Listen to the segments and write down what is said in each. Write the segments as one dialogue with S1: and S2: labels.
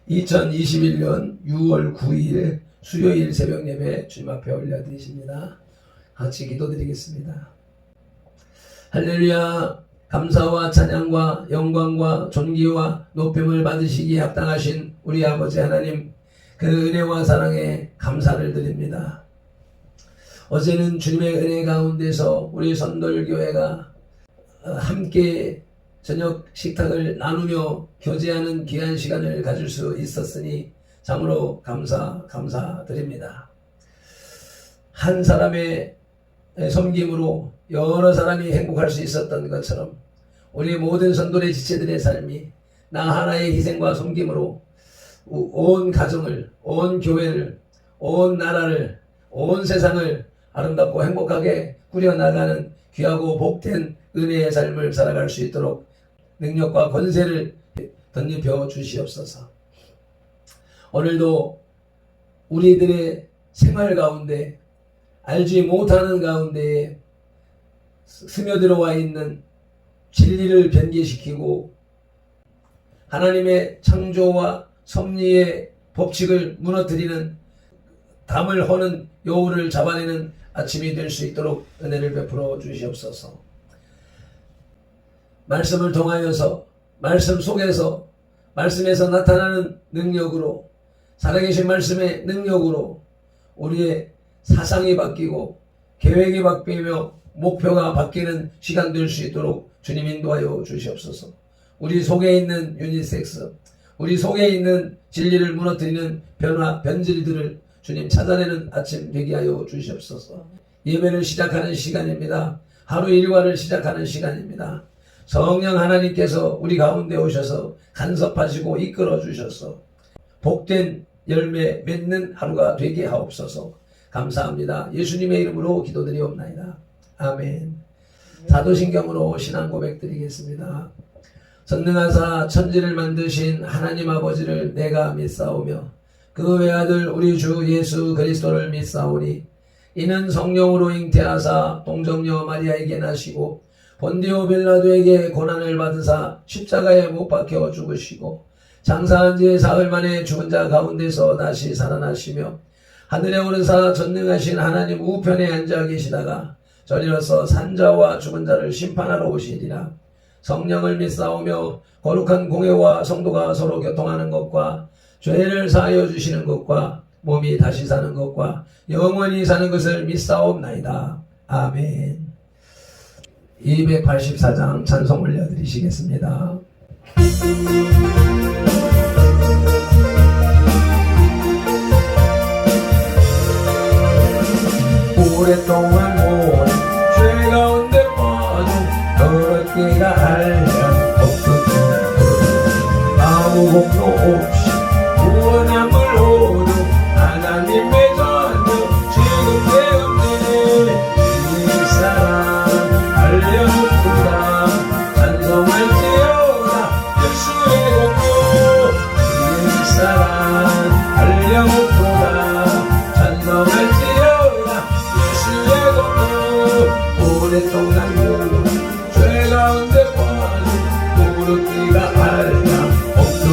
S1: 2021년 6월 9일 수요일 새벽 예배 주님 앞에 올려드리십니다. 같이 기도드리겠습니다. 할렐루야. 감사와 찬양과 영광과 존귀와 높임을 받으시기에 합당하신 우리 아버지 하나님, 그 은혜와 사랑에 감사를 드립니다. 어제는 주님의 은혜 가운데서 우리 선돌교회가 함께 저녁 식탁을 나누며 교제하는 귀한 시간을 가질 수 있었으니 참으로 감사드립니다. 한 사람의 섬김으로 여러 사람이 행복할 수 있었던 것처럼 우리 모든 선돌의 지체들의 삶이 나 하나의 희생과 섬김으로 온 가정을, 온 교회를, 온 나라를, 온 세상을 아름답고 행복하게 꾸려나가는 귀하고 복된 은혜의 삶을 살아갈 수 있도록 능력과 권세를 덧입혀 주시옵소서. 오늘도 우리들의 생활 가운데 알지 못하는 가운데에 스며들어와 있는 진리를 변개시키고 하나님의 창조와 섭리의 법칙을 무너뜨리는 담을 허는 여우를 잡아내는 아침이 될 수 있도록 은혜를 베풀어 주시옵소서. 말씀을 통하여서, 말씀 속에서, 말씀에서 나타나는 능력으로, 살아계신 말씀의 능력으로 우리의 사상이 바뀌고 계획이 바뀌며 목표가 바뀌는 시간 될 수 있도록 주님 인도하여 주시옵소서. 우리 속에 있는 유니섹스, 우리 속에 있는 진리를 무너뜨리는 변질들을 주님 찾아내는 아침 되게 하여 주시옵소서. 예배를 시작하는 시간입니다. 하루 일과를 시작하는 시간입니다. 성령 하나님께서 우리 가운데 오셔서 간섭하시고 이끌어 주셔서 복된 열매 맺는 하루가 되게 하옵소서. 감사합니다. 예수님의 이름으로 기도드리옵나이다. 아멘. 사도신경으로 신앙 고백 드리겠습니다. 전능하사 천지를 만드신 하나님 아버지를 내가 믿사오며 그 외아들 우리 주 예수 그리스도를 믿사오니 이는 성령으로 잉태하사 동정녀 마리아에게 나시고 본디오 빌라도에게 고난을 받으사 십자가에 못 박혀 죽으시고 장사한 지 사흘 만에 죽은 자 가운데서 다시 살아나시며 하늘에 오르사 전능하신 하나님 우편에 앉아 계시다가 저리로서 산자와 죽은 자를 심판하러 오시리라. 성령을 믿사오며 거룩한 공회와 성도가 서로 교통하는 것과 죄를 사하여 주시는 것과 몸이 다시 사는 것과 영원히 사는 것을 믿사옵나이다. 아멘. 284장 찬송 올려드리시겠습니다. 오랫동안 모은 죄 가운데 빠져 더럽기가 알면 없었던 아무 공로 없이 구원함을 오도 하나님의 전혀 지금 내 없네 이 사람 알려놓구나 찬송할지어다 예수의 공로 이 사람 알려놓구나 찬송할지어다 예수의 공로 오랫동안 모은 죄 가운데 빠져 무릎기가 알다 없던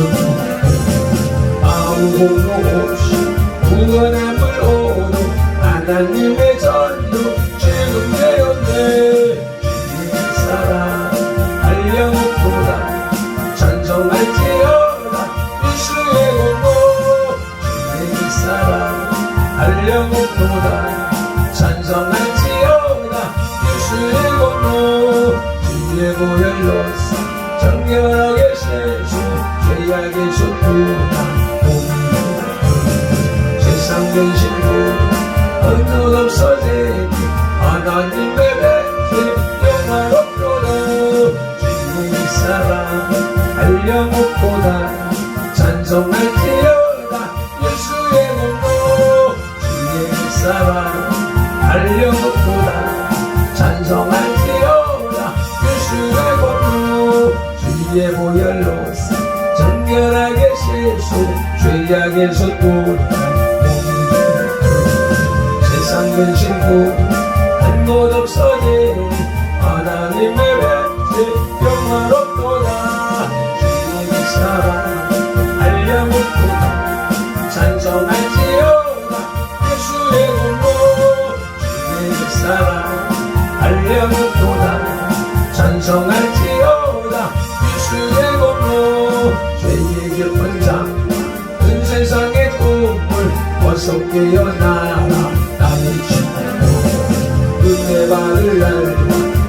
S1: 아무 공로 없이 구원함을 오도 하나님의 전도 지금 되었네 이 사람 알려놓고다 찬송할지어다 예수의 공로 이 사람 알려놓고다 찬송할지어다 예수의 공로 주의 보혈로서 정결하게 세수 죄악의 소투나 세상 근심도 언뜻 없어지니 하나님의 백성 영화롭도다 주의 이 사람 알려놓고다 찬송할지어다 예수의 공로 주의 이 사람 알려놓고다 찬송할지어다 예수의 공로 주의 보혈로서 정결하게 세수 죄악에서 도다 세상 근심도 한 곳 없어지니 하나님의 백성 영화롭도다 주의 이 사람 알려놓고 어서 깨어나라 나의 친구. 은혜 받을 날과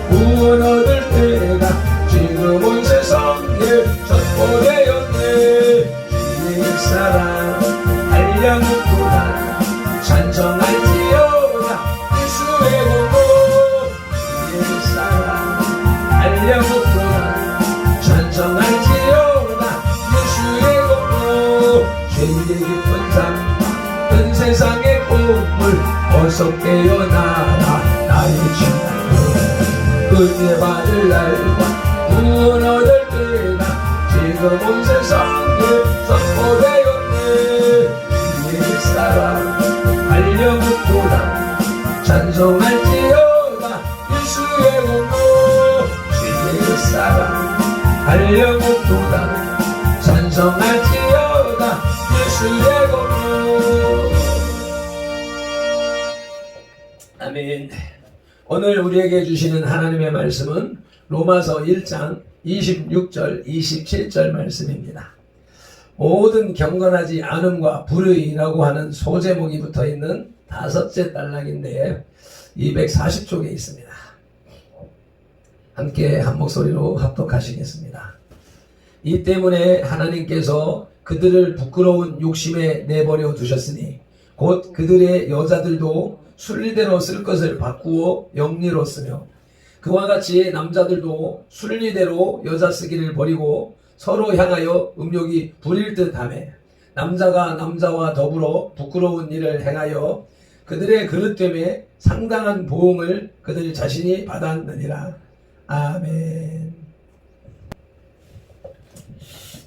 S1: 구원 얻을 때가 지금 온 세상에 선포되었네. 주의 사랑 한량없도다 찬송할지어다 예수의 공로. 주의 사랑 한량없도다 찬송할지어다 예수의 공로. 죄의 깊은 삶 은 세상의 꿈을 어서 깨어나라 나의 친구. 은혜 받을 날과 구원 얻을 때가 지금 온 세상에 선포되었네. 주의 사랑 알려묻도다 찬송할지어다 예수의 공로. 주의 사랑 알려묻도다 찬송할지어다 예수의 공로. 아멘. 오늘 우리에게 주시는 하나님의 말씀은 로마서 1장 26절 27절 말씀입니다. 모든 경건하지 않음과 불의라고 하는 소제목이 붙어있는 5째 단락인데 240쪽에 있습니다. 함께 한 목소리로 합독하시겠습니다. 이 때문에 하나님께서 그들을 부끄러운 욕심에 내버려 두셨으니 곧 그들의 여자들도 순리대로 쓸 것을 바꾸어 영리로 쓰며 그와 같이 남자들도 순리대로 여자 쓰기를 버리고 서로 향하여 음욕이 부릴 듯하며 남자가 남자와 더불어 부끄러운 일을 행하여 그들의 그릇됨에 상당한 보응을 그들 자신이 받았느니라. 아멘.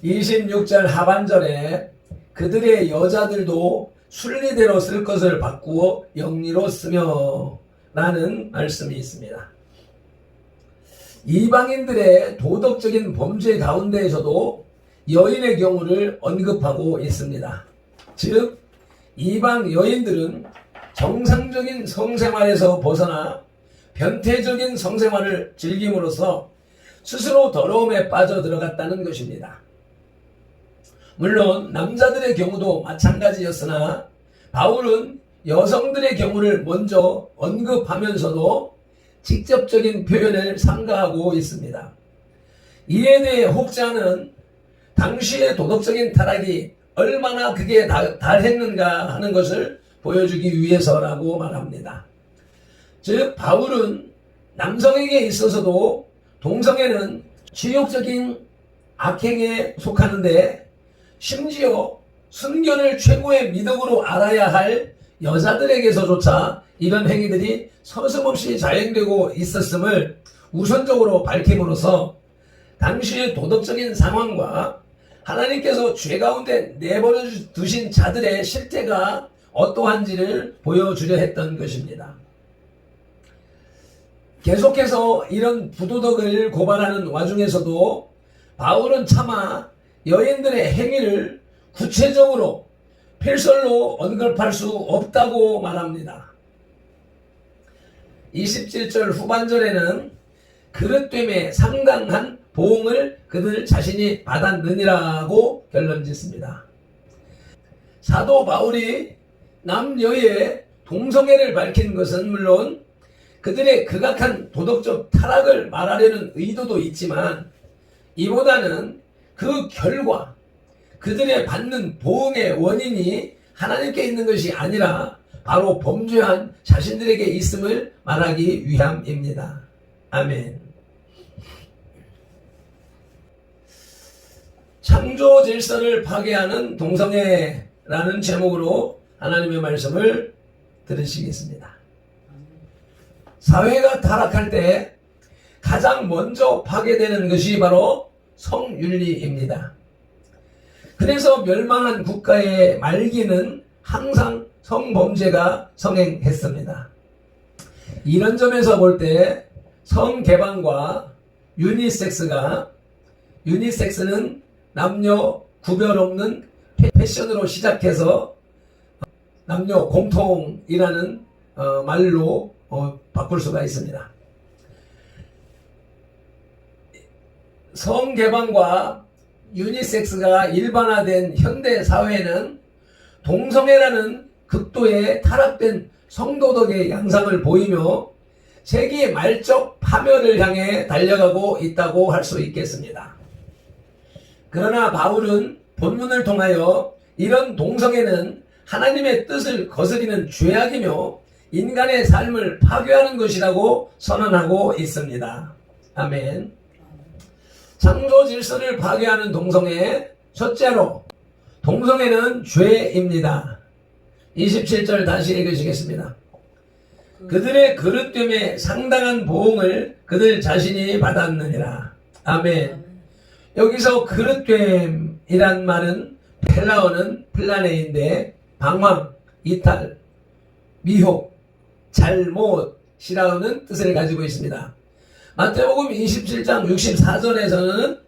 S1: 26절 하반절에 그들의 여자들도 순리대로 쓸 것을 바꾸어 영리로 쓰며 라는 말씀이 있습니다. 이방인들의 도덕적인 범죄 가운데에서도 여인의 경우를 언급하고 있습니다. 즉 이방 여인들은 정상적인 성생활에서 벗어나 변태적인 성생활을 즐김으로써 스스로 더러움에 빠져 들어갔다는 것입니다. 물론 남자들의 경우도 마찬가지였으나 바울은 여성들의 경우를 먼저 언급하면서도 직접적인 표현을 삼가하고 있습니다. 이에 대해 혹자는 당시의 도덕적인 타락이 얼마나 극에 달했는가 하는 것을 보여주기 위해서라고 말합니다. 즉 바울은 남성에게 있어서도 동성애는 치욕적인 악행에 속하는데 심지어 순결을 최고의 미덕으로 알아야 할 여자들에게서조차 이런 행위들이 서슴없이 자행되고 있었음을 우선적으로 밝힘으로써 당시의 도덕적인 상황과 하나님께서 죄 가운데 내버려 두신 자들의 실태가 어떠한지를 보여주려 했던 것입니다. 계속해서 이런 부도덕을 고발하는 와중에서도 바울은 차마 여인들의 행위를 구체적으로 필설로 언급할 수 없다고 말합니다. 27절 후반절에는 그릇됨에 상당한 보응을 그들 자신이 받았느니라고 결론 짓습니다. 사도 바울이 남녀의 동성애를 밝힌 것은 물론 그들의 극악한 도덕적 타락을 말하려는 의도도 있지만 이보다는 그 결과 그들의 받는 보응의 원인이 하나님께 있는 것이 아니라 바로 범죄한 자신들에게 있음을 말하기 위함입니다. 아멘. 창조 질서를 파괴하는 동성애라는 제목으로 하나님의 말씀을 들으시겠습니다. 사회가 타락할 때 가장 먼저 파괴되는 것이 바로 성윤리입니다. 그래서 멸망한 국가의 말기는 항상 성범죄가 성행했습니다. 이런 점에서 볼 때 성개방과 유니섹스는 남녀 구별 없는 패션으로 시작해서 남녀 공통이라는 말로 바꿀 수가 있습니다. 성개방과 유니섹스가 일반화된 현대 사회는 동성애라는 극도의 타락된 성도덕의 양상을 보이며 세기의 말적 파멸을 향해 달려가고 있다고 할 수 있겠습니다. 그러나 바울은 본문을 통하여 이런 동성애는 하나님의 뜻을 거스리는 죄악이며 인간의 삶을 파괴하는 것이라고 선언하고 있습니다. 아멘. 창조 질서를 파괴하는 동성애, 첫째로 동성애는 죄입니다. 27절 다시 읽으시겠습니다. 그들의 그릇됨에 상당한 보응을 그들 자신이 받았느니라. 아멘. 여기서 그릇됨이란 말은 헬라어는 플라네인데 방황, 이탈, 미혹, 잘못이라는 뜻을 가지고 있습니다. 마태복음 27장 64절에서는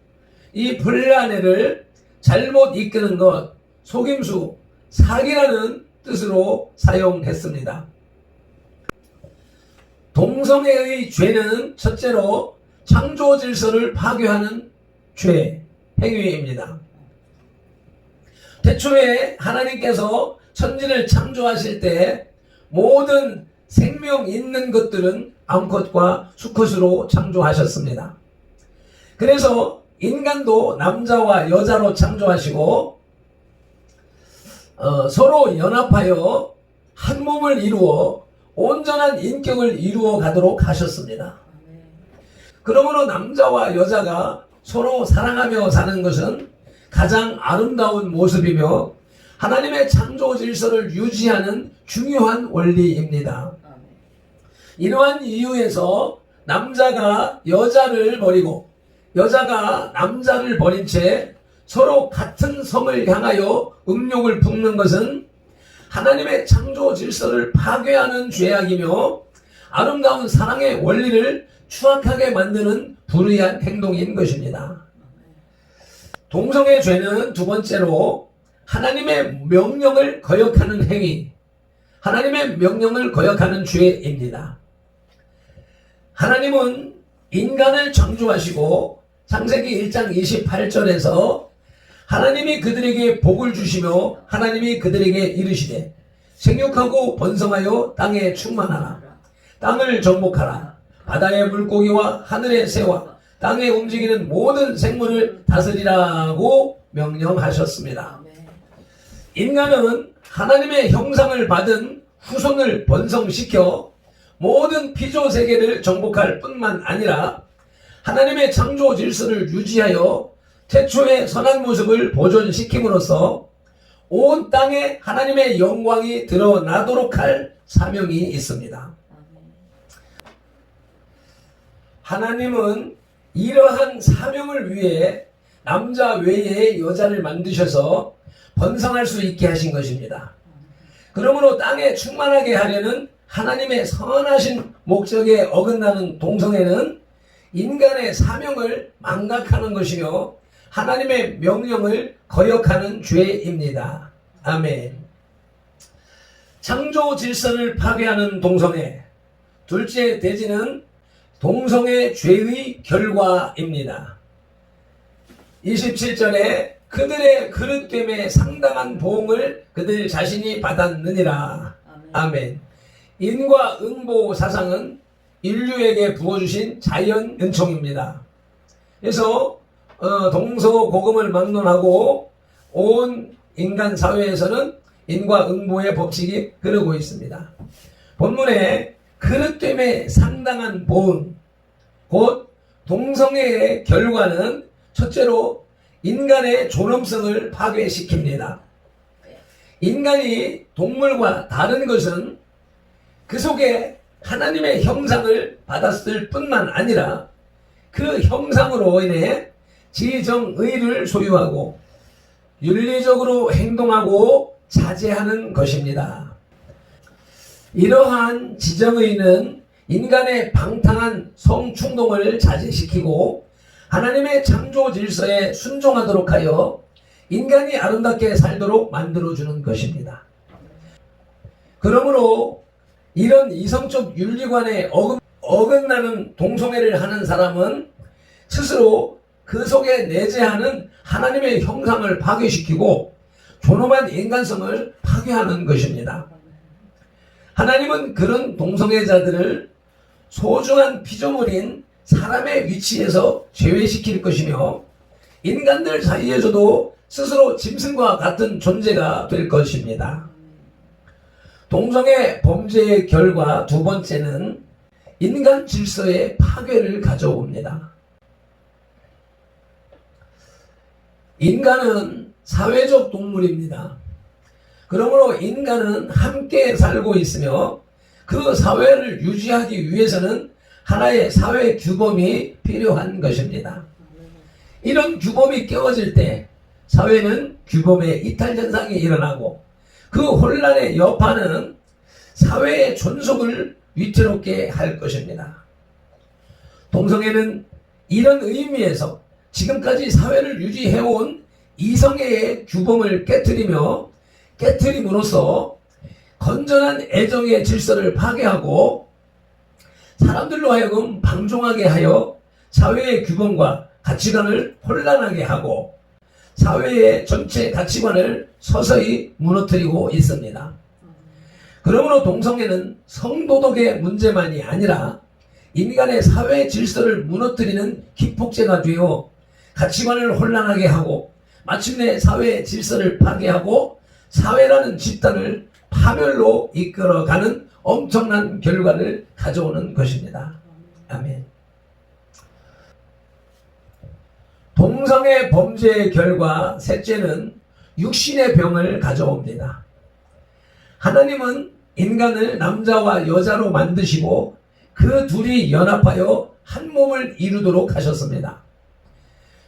S1: 이 플라네를 잘못 이끄는 것, 속임수, 사기라는 뜻으로 사용했습니다. 동성애의 죄는 첫째로 창조 질서를 파괴하는 죄, 행위입니다. 태초에 하나님께서 천지를 창조하실 때 모든 생명 있는 것들은 암컷과 수컷으로 창조하셨습니다. 그래서 인간도 남자와 여자로 창조하시고 서로 연합하여 한 몸을 이루어 온전한 인격을 이루어 가도록 하셨습니다. 그러므로 남자와 여자가 서로 사랑하며 사는 것은 가장 아름다운 모습이며 하나님의 창조 질서를 유지하는 중요한 원리입니다. 이러한 이유에서 남자가 여자를 버리고 여자가 남자를 버린 채 서로 같은 성을 향하여 음욕을 품는 것은 하나님의 창조 질서를 파괴하는 죄악이며 아름다운 사랑의 원리를 추악하게 만드는 불의한 행동인 것입니다. 동성애 죄는 두 번째로 하나님의 명령을 거역하는 행위, 하나님의 명령을 거역하는 죄입니다. 하나님은 인간을 창조하시고 창세기 1장 28절에서 하나님이 그들에게 복을 주시며 하나님이 그들에게 이르시되 생육하고 번성하여 땅에 충만하라. 땅을 정복하라. 바다의 물고기와 하늘의 새와 땅에 움직이는 모든 생물을 다스리라고 명령하셨습니다. 인간은 하나님의 형상을 받은 후손을 번성시켜 모든 피조 세계를 정복할 뿐만 아니라 하나님의 창조 질서를 유지하여 태초의 선한 모습을 보존시킴으로써 온 땅에 하나님의 영광이 드러나도록 할 사명이 있습니다. 하나님은 이러한 사명을 위해 남자 외에 여자를 만드셔서 번성할 수 있게 하신 것입니다. 그러므로 땅에 충만하게 하려는 하나님의 선하신 목적에 어긋나는 동성애는 인간의 사명을 망각하는 것이며 하나님의 명령을 거역하는 죄입니다. 아멘. 창조 질서를 파괴하는 동성애. 둘째 대지는 동성애 죄의 결과입니다. 27절에 그들의 그릇됨에 상당한 보응을 그들 자신이 받았느니라. 아멘. 인과 응보 사상은 인류에게 부어주신 자연 은총입니다. 그래서 동서고금을 막론하고 온 인간 사회에서는 인과 응보의 법칙이 흐르고 있습니다. 본문에 그릇됨에 상당한 보응, 곧 동성애의 결과는 첫째로 인간의 존엄성을 파괴시킵니다. 인간이 동물과 다른 것은 그 속에 하나님의 형상을 받았을 뿐만 아니라 그 형상으로 인해 지정의를 소유하고 윤리적으로 행동하고 자제하는 것입니다. 이러한 지정의는 인간의 방탕한 성충동을 자제시키고 하나님의 창조 질서에 순종하도록 하여 인간이 아름답게 살도록 만들어주는 것입니다. 그러므로 이런 이성적 윤리관에 어긋나는 동성애를 하는 사람은 스스로 그 속에 내재하는 하나님의 형상을 파괴시키고 존엄한 인간성을 파괴하는 것입니다. 하나님은 그런 동성애자들을 소중한 피조물인 사람의 위치에서 제외시킬 것이며 인간들 사이에서도 스스로 짐승과 같은 존재가 될 것입니다. 동성애 범죄의 결과 두 번째는 인간 질서의 파괴를 가져옵니다. 인간은 사회적 동물입니다. 그러므로 인간은 함께 살고 있으며 그 사회를 유지하기 위해서는 하나의 사회 규범이 필요한 것입니다. 이런 규범이 깨어질 때 사회는 규범의 이탈 현상이 일어나고 그 혼란의 여파는 사회의 존속을 위태롭게 할 것입니다. 동성애는 이런 의미에서 지금까지 사회를 유지해온 이성애의 규범을 깨트림으로써 건전한 애정의 질서를 파괴하고 사람들로 하여금 방종하게 하여 사회의 규범과 가치관을 혼란하게 하고 사회의 전체 가치관을 서서히 무너뜨리고 있습니다. 그러므로 동성애는 성도덕의 문제만이 아니라 인간의 사회 질서를 무너뜨리는 기폭제가 되어 가치관을 혼란하게 하고 마침내 사회의 질서를 파괴하고 사회라는 집단을 파멸로 이끌어가는 엄청난 결과를 가져오는 것입니다. 아멘. 동성애 범죄의 결과 셋째는 육신의 병을 가져옵니다. 하나님은 인간을 남자와 여자로 만드시고 그 둘이 연합하여 한 몸을 이루도록 하셨습니다.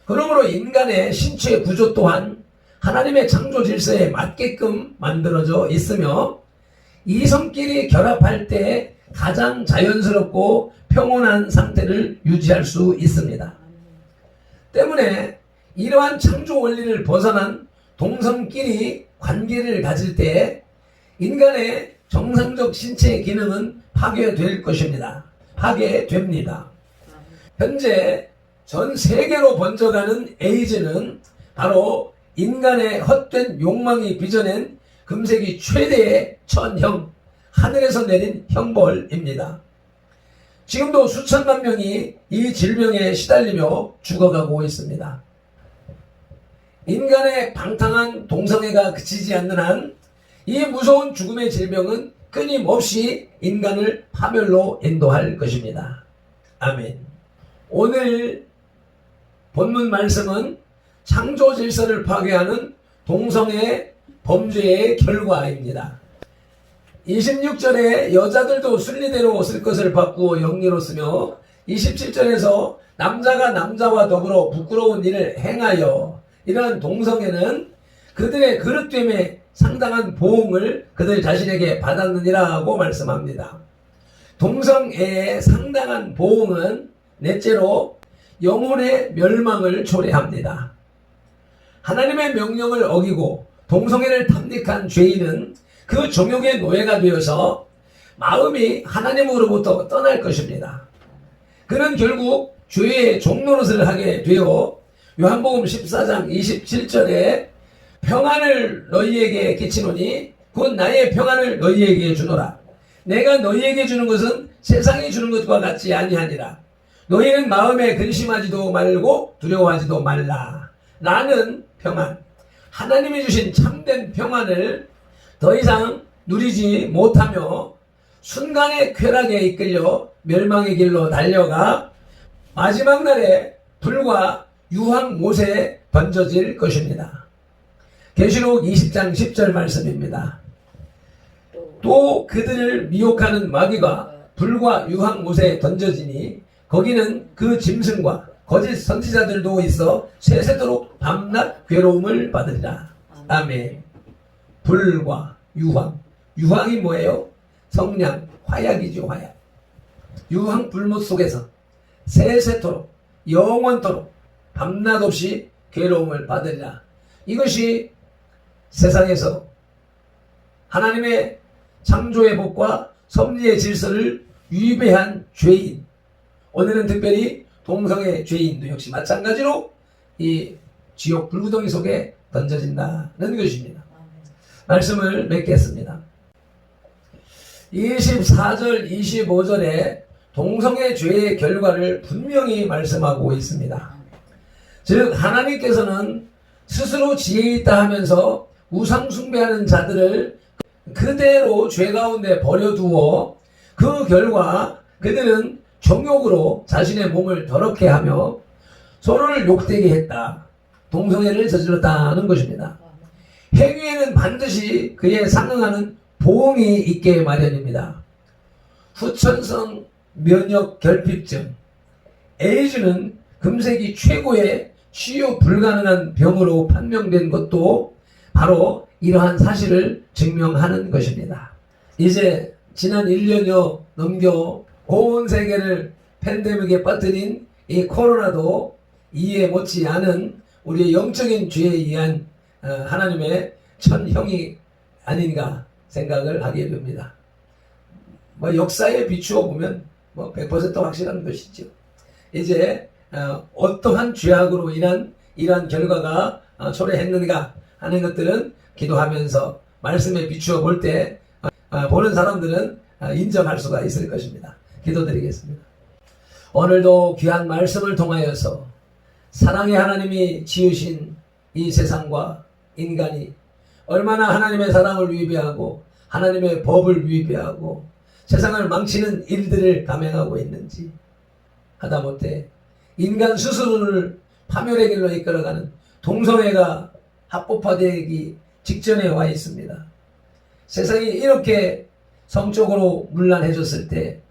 S1: 그러므로 인간의 신체 구조 또한 하나님의 창조 질서에 맞게끔 만들어져 있으며 이성끼리 결합할 때 가장 자연스럽고 평온한 상태를 유지할 수 있습니다. 때문에 이러한 창조 원리를 벗어난 동성끼리 관계를 가질 때 인간의 정상적 신체 기능은 파괴됩니다. 현재 전 세계로 번져가는 에이즈는 바로 인간의 헛된 욕망이 빚어낸 금세기 최대의 천형, 하늘에서 내린 형벌입니다. 지금도 수천만 명이 이 질병에 시달리며 죽어가고 있습니다. 인간의 방탕한 동성애가 그치지 않는 한 이 무서운 죽음의 질병은 끊임없이 인간을 파멸로 인도할 것입니다. 아멘. 오늘 본문 말씀은 창조 질서를 파괴하는 동성애 범죄의 결과입니다. 26절에 여자들도 순리대로 쓸 것을 바꾸어 영리로 쓰며 27절에서 남자가 남자와 더불어 부끄러운 일을 행하여 이러한 동성애는 그들의 그릇됨에 상당한 보응을 그들 자신에게 받았느니라고 말씀합니다. 동성애의 상당한 보응은 넷째로 영혼의 멸망을 초래합니다. 하나님의 명령을 어기고 동성애를 탐닉한 죄인은 그 종욕의 노예가 되어서 마음이 하나님으로부터 떠날 것입니다. 그는 결국 죄의 종노릇을 하게 되어 요한복음 14장 27절에 평안을 너희에게 끼치노니 곧 나의 평안을 너희에게 주노라. 내가 너희에게 주는 것은 세상이 주는 것과 같지 아니하니라. 너희는 마음에 근심하지도 말고 두려워하지도 말라. 나는 평안, 하나님이 주신 참된 평안을 더 이상 누리지 못하며 순간의 쾌락에 이끌려 멸망의 길로 달려가 마지막 날에 불과 유황못에 던져질 것입니다. 계시록 20장 10절 말씀입니다. 또 그들을 미혹하는 마귀가 불과 유황못에 던져지니 거기는 그 짐승과 거짓 선지자들도 있어 세세도록 밤낮 괴로움을 받으리라. 아멘. 불과 유황. 유황이 뭐예요? 성냥, 화약이죠, 화약. 유황 불못 속에서 세세토록, 영원토록 밤낮 없이 괴로움을 받으리라. 이것이 세상에서 하나님의 창조의 법과 섭리의 질서를 위배한 죄인, 오늘은 특별히 동성애 죄인도 역시 마찬가지로 이 지옥 불구덩이 속에 던져진다는 것입니다. 말씀을 맺겠습니다. 24절 25절에 동성애 죄의 결과를 분명히 말씀하고 있습니다. 즉 하나님께서는 스스로 지혜 있다 하면서 우상 숭배하는 자들을 그대로 죄 가운데 버려두어 그 결과 그들은 정욕으로 자신의 몸을 더럽게 하며 서로를 욕되게 했다. 동성애를 저질렀다는 것입니다. 행위에는 반드시 그에 상응하는 보응이 있게 마련입니다. 후천성 면역 결핍증, 에이즈는 금세기 최고의 치유 불가능한 병으로 판명된 것도 바로 이러한 사실을 증명하는 것입니다. 이제 지난 1년여 넘겨 온 세계를 팬데믹에 빠뜨린 이 코로나도 이해 못지 않은 우리의 영적인 죄에 의한 하나님의 천형이 아닌가 생각을 하게 됩니다. 역사에 비추어 보면 100% 확실한 것이죠. 이제 어떠한 죄악으로 인한 이러한 결과가 초래했는가 하는 것들은 기도하면서 말씀에 비추어 볼 때 보는 사람들은 인정할 수가 있을 것입니다. 기도드리겠습니다. 오늘도 귀한 말씀을 통하여서 사랑의 하나님이 지으신 이 세상과 인간이 얼마나 하나님의 사랑을 위배하고 하나님의 법을 위배하고 세상을 망치는 일들을 감행하고 있는지 하다못해 인간 스스로를 파멸의 길로 이끌어가는 동성애가 합법화되기 직전에 와 있습니다. 세상이 이렇게 성적으로 문란해졌을 때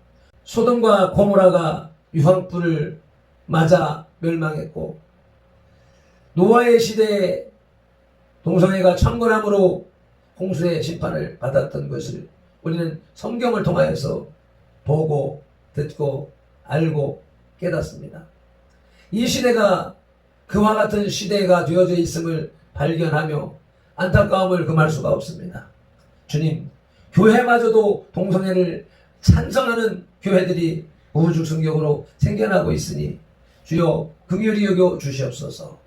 S1: 소돔과 고모라가 유황불을 맞아 멸망했고 노아의 시대에 동성애가 천건함으로 홍수의 심판을 받았던 것을 우리는 성경을 통하여서 보고 듣고 알고 깨닫습니다. 이 시대가 그와 같은 시대가 되어져 있음을 발견하며 안타까움을 금할 수가 없습니다. 주님, 교회마저도 동성애를 찬성하는 교회들이 우후죽순격으로 생겨나고 있으니 주여 긍휼히 여겨 주시옵소서.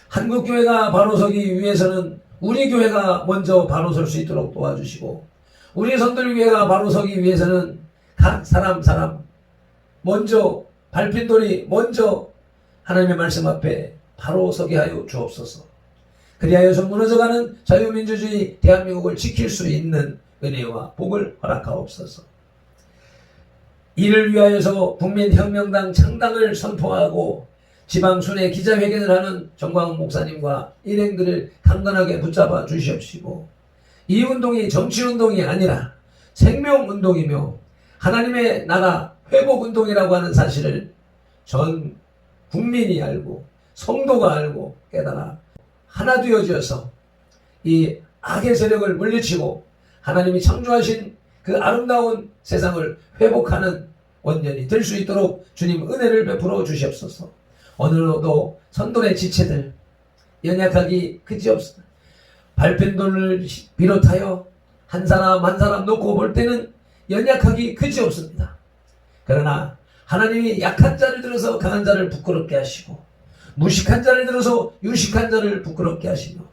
S1: 한국교회가 바로 서기 위해서는 우리 교회가 먼저 바로 설 수 있도록 도와주시고 우리 선들교회가 바로 서기 위해서는 각 사람 먼저 발핀돌이 먼저 하나님의 말씀 앞에 바로 서게 하여 주옵소서. 그리하여서 무너져가는 자유민주주의 대한민국을 지킬 수 있는 은혜와 복을 허락하옵소서. 이를 위하여서 국민혁명당 창당을 선포하고 지방순회 기자회견을 하는 정광훈 목사님과 일행들을 강건하게 붙잡아 주시옵시고 이 운동이 정치운동이 아니라 생명운동이며 하나님의 나라 회복운동이라고 하는 사실을 전 국민이 알고 성도가 알고 깨달아 하나 되어져서 이 악의 세력을 물리치고 하나님이 창조하신 그 아름다운 세상을 회복하는 원년이 될 수 있도록 주님 은혜를 베풀어 주시옵소서. 오늘도 선돌의 지체들 연약하기 그지없습니다. 발펜돌을 비롯하여 한 사람 한 사람 놓고 볼 때는 연약하기 그지없습니다. 그러나 하나님이 약한 자를 들어서 강한 자를 부끄럽게 하시고 무식한 자를 들어서 유식한 자를 부끄럽게 하시며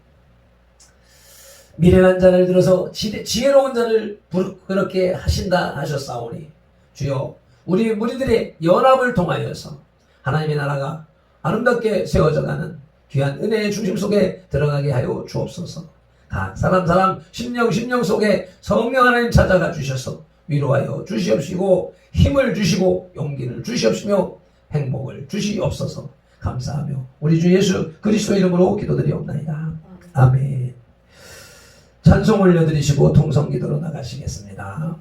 S1: 미련한 자를 들어서 지혜로운 자를 부끄럽게 하신다 하셨사오니 주여 우리 무리들의 연합을 통하여서 하나님의 나라가 아름답게 세워져가는 귀한 은혜의 중심 속에 들어가게 하여 주옵소서. 각 사람 심령 속에 성령 하나님 찾아가 주셔서 위로하여 주시옵시고 힘을 주시고 용기를 주시옵시며 행복을 주시옵소서. 감사하며 우리 주 예수 그리스도 이름으로 기도드리옵나이다. 아멘. 찬송 올려드리시고 통성기도로 나가시겠습니다.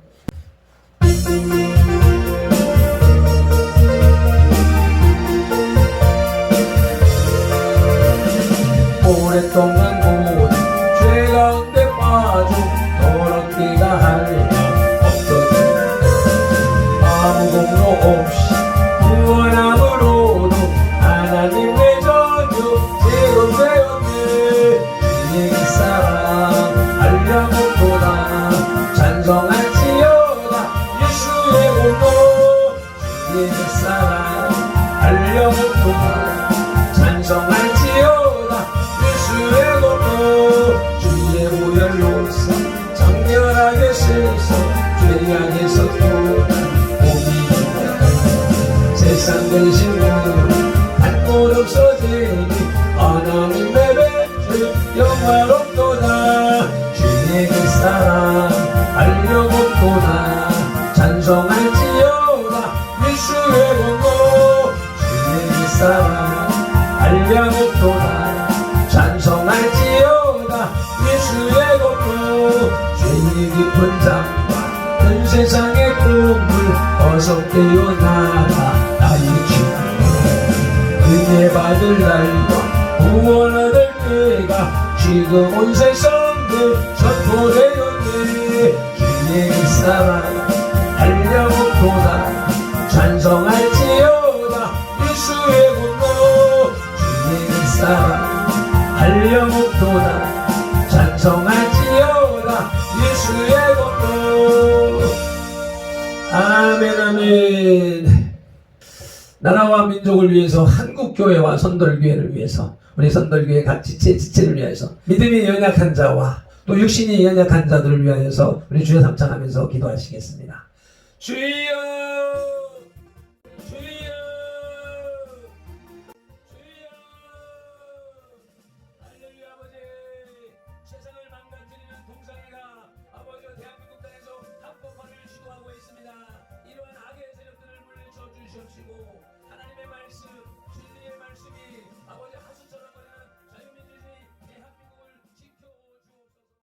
S1: 오랫동안 모든 죄 가운데 빠져 더럽기가 하려 없거든 아무 공로 없이 구원함으로도 하나님의 전유 제공되었네 주의 사랑 알려먹고나 찬송할지어다 예수의 공로 주의 사랑 알려먹고나 찬송할지어다 예수의 되신 한골 없어지니 하나님 베베주 영화롭도다. 주의 사랑 알려봅도다. 찬송할지어다 예수의 공로. 주의 사랑 알려봅도다. 찬송할지어다 예수의 공로. 죄의 깊은 잠과 큰 세상의 꿈을 어서 깨어나라. 나의 주님 은혜 받을 날과 구원 얻을 때가 지금 온 세상들 선포되었네. 주의 사랑 알려봅도다. 찬송할지어다 예수의 공로. 주의 사랑 알려봅도다. 찬송할지어다 예수의 공로. 아멘 아멘. 나라와 민족을 위해서, 한국교회와 선돌교회를 위해서, 우리 선돌교회 각 지체를 위해서, 믿음이 연약한 자와 또 육신이 연약한 자들을 위하여서 우리 주여 삼창하면서 기도하시겠습니다. 주여 주여 주여. 할렐루야. 아버지, 세상을 망가뜨리는 동상이가 아버지와 대한민국 땅에서 합법화를 시도하고 있습니다. 이러한 악의 세력들을 물리쳐 주시옵시고